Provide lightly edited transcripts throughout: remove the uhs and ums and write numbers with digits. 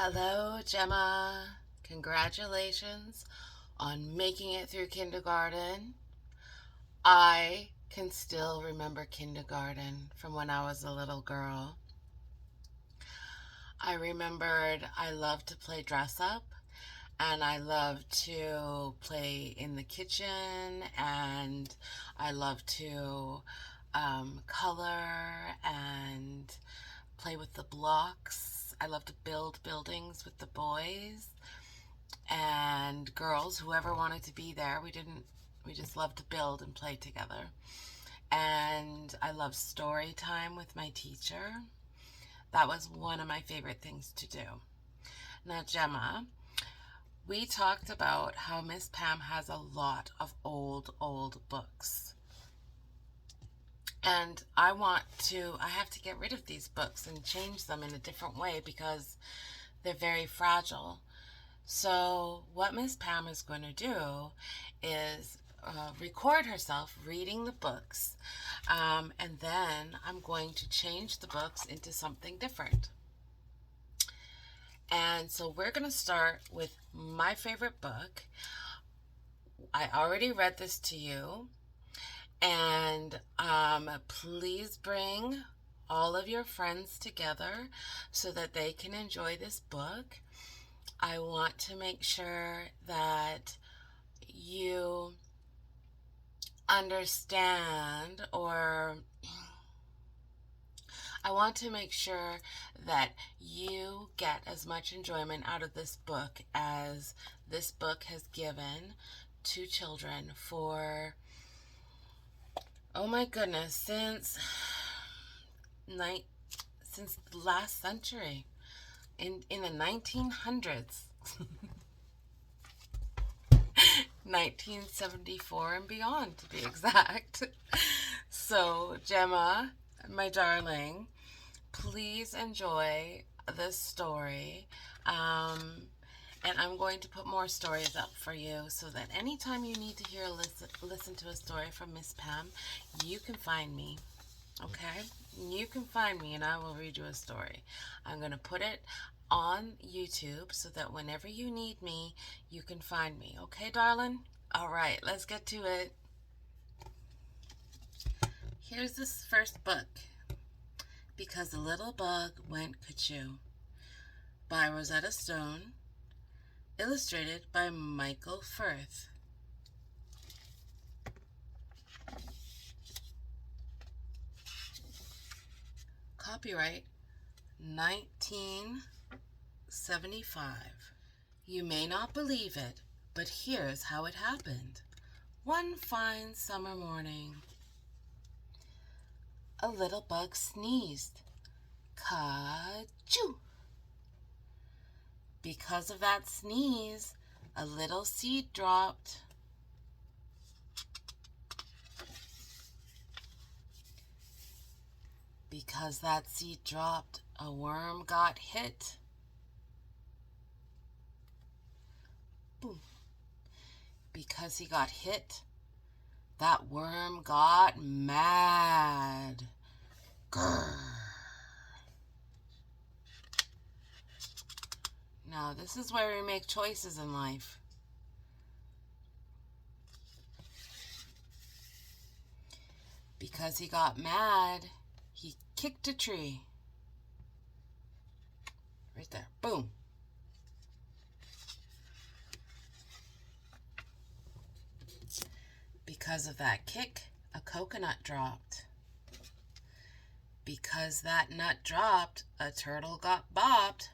Hello, Gemma. Congratulations on making it through kindergarten. I can still remember kindergarten from when I was a little girl. I remembered I loved to play dress up and I loved to play in the kitchen and I loved to color and play with the blocks. I loved to build buildings with the boys and girls, whoever wanted to be there. We just loved to build and play together. And I loved story time with my teacher. That was one of my favorite things to do. Now, Gemma, we talked about how Miss Pam has a lot of old books. And I have to get rid of these books and change them in a different way because they're very fragile. So what Miss Pam is going to do is record herself reading the books, and then I'm going to change the books into something different. And so we're going to start with my favorite book. I already read this to you, and please bring all of your friends together so that they can enjoy this book. I want to make sure that you understand, or I want to make sure that you get as much enjoyment out of this book as this book has given to children for, oh my goodness, since the last century. In the 1900s, 1974 and beyond to be exact. So, Gemma, my darling, please enjoy this story. And I'm going to put more stories up for you so that anytime you need to listen to a story from Miss Pam, you can find me. Okay? You can find me and I will read you a story. I'm going to put it on YouTube so that whenever you need me, you can find me. Okay, darling? All right, let's get to it. Here's this first book, Because the Little Bug Went Cuckoo, by Rosetta Stone, illustrated by Michael Firth. Copyright 1975. You may not believe it, but here's how it happened. One fine summer morning, a little bug sneezed. Ka-choo! Because of that sneeze, a little seed dropped. Because that seed dropped, a worm got hit. Boom. Because he got hit, that worm got mad. Grrr. Now, this is where we make choices in life. Because he got mad, he kicked a tree. Right there. Boom. Because of that kick, a coconut dropped. Because that nut dropped, a turtle got bopped.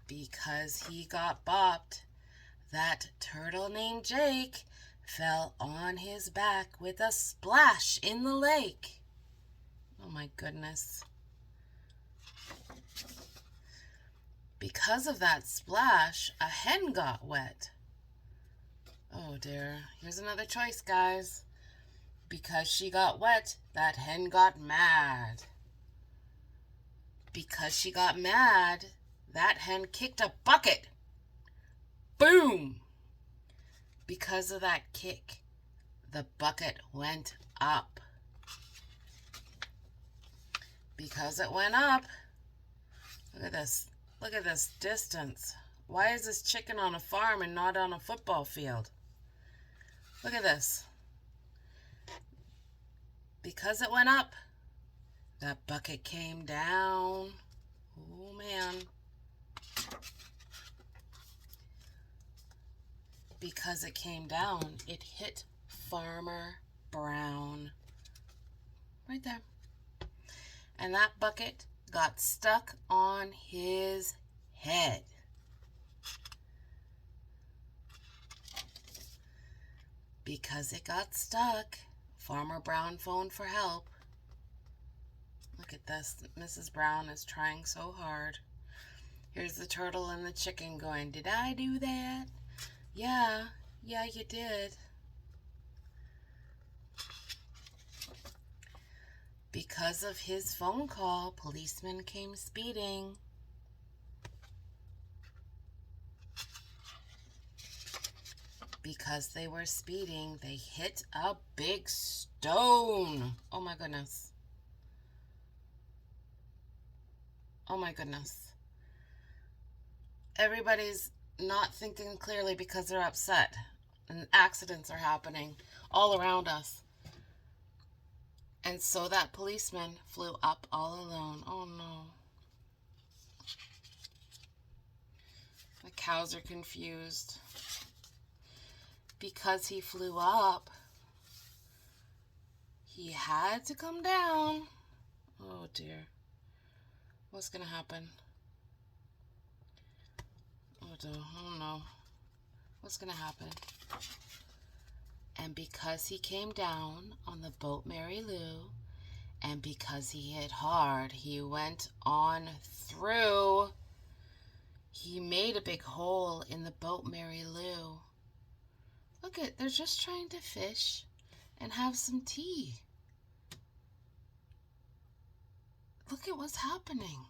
Because he got bopped, that turtle named Jake fell on his back with a splash in the lake. Oh my goodness. Because of that splash, a hen got wet. Oh dear. Here's another choice, guys. Because she got wet, that hen got mad. Because she got mad, that hen kicked a bucket. Boom! Because of that kick, the bucket went up. Because it went up. Look at this. Look at this distance. Why is this chicken on a farm and not on a football field? Look at this. Because it went up, that bucket came down. Oh, man. Because it came down, it hit Farmer Brown. Right there. And that bucket got stuck on his head. Because it got stuck, Farmer Brown phoned for help. Look at this. Mrs. Brown is trying so hard. Here's the turtle and the chicken going, "Did I do that?" Yeah, you did. Because of his phone call, policemen came speeding. Because they were speeding, they hit a big stone. Oh my goodness. Oh my goodness. Everybody's not thinking clearly because they're upset. And accidents are happening all around us. And so that policeman flew up all alone. Oh no. The cows are confused. Because he flew up, he had to come down. Oh dear. What's going to happen? Oh dear. Oh no. What's going to happen? And because he came down on the boat Mary Lou, and because he hit hard, he went on through. He made a big hole in the boat Mary Lou. Look at, they're just trying to fish and have some tea. Look at what's happening.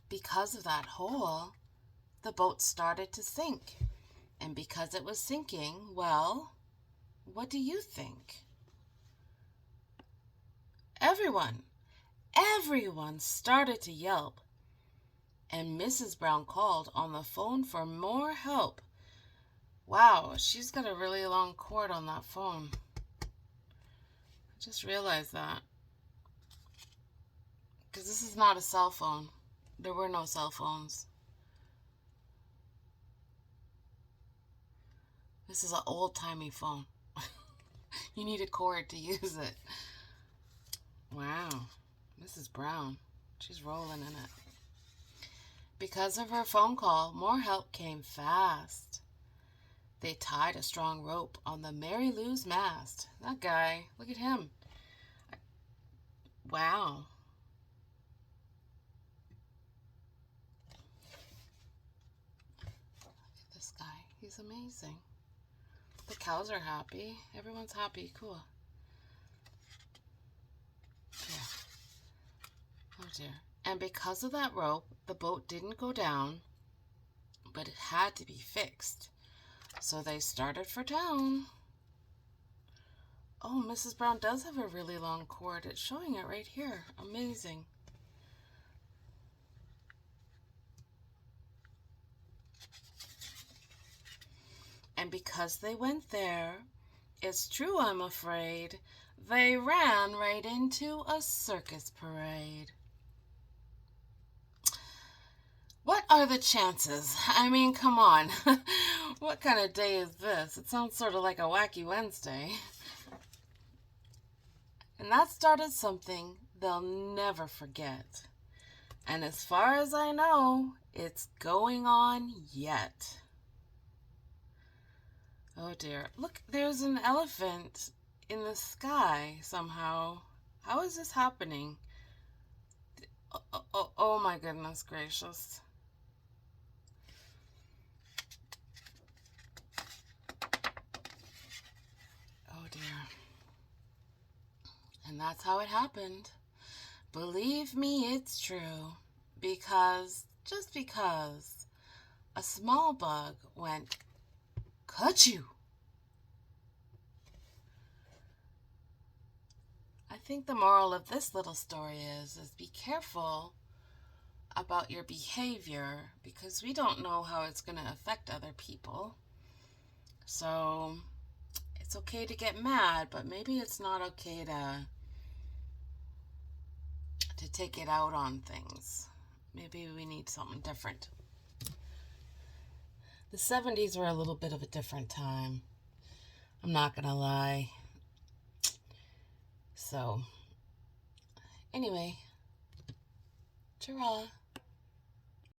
Because of that hole, the boat started to sink. And because it was sinking, well, what do you think? Everyone started to yelp. And Mrs. Brown called on the phone for more help. Wow, she's got a really long cord on that phone. I just realized that. Because this is not a cell phone. There were no cell phones. This is an old-timey phone. You need a cord to use it. Wow, Mrs. Brown, she's rolling in it. Because of her phone call, more help came fast. They tied a strong rope on the Mary Lou's mast. That guy, look at him. Wow. Look at this guy. He's amazing. The cows are happy. Everyone's happy. Cool. Yeah. Oh dear. And because of that rope, the boat didn't go down, but it had to be fixed. So they started for town. Oh, Mrs. Brown does have a really long cord. It's showing it right here. Amazing. And because they went there, it's true, I'm afraid, they ran right into a circus parade. What are the chances? I mean, come on. What kind of day is this? It sounds sort of like a wacky Wednesday. And that started something they'll never forget. And as far as I know, it's going on yet. Oh dear. Look, there's an elephant in the sky somehow. How is this happening? Oh my goodness gracious. Oh dear. And that's how it happened. Believe me, it's true. Just because, a small bug went, 'Achoo! think the moral of this little story is be careful about your behavior, because we don't know how it's going to affect other people. So it's okay to get mad, but maybe it's not okay to take it out on things. Maybe we need something different. The 70s were a little bit of a different time. I'm not going to lie. So, anyway, ta-ra.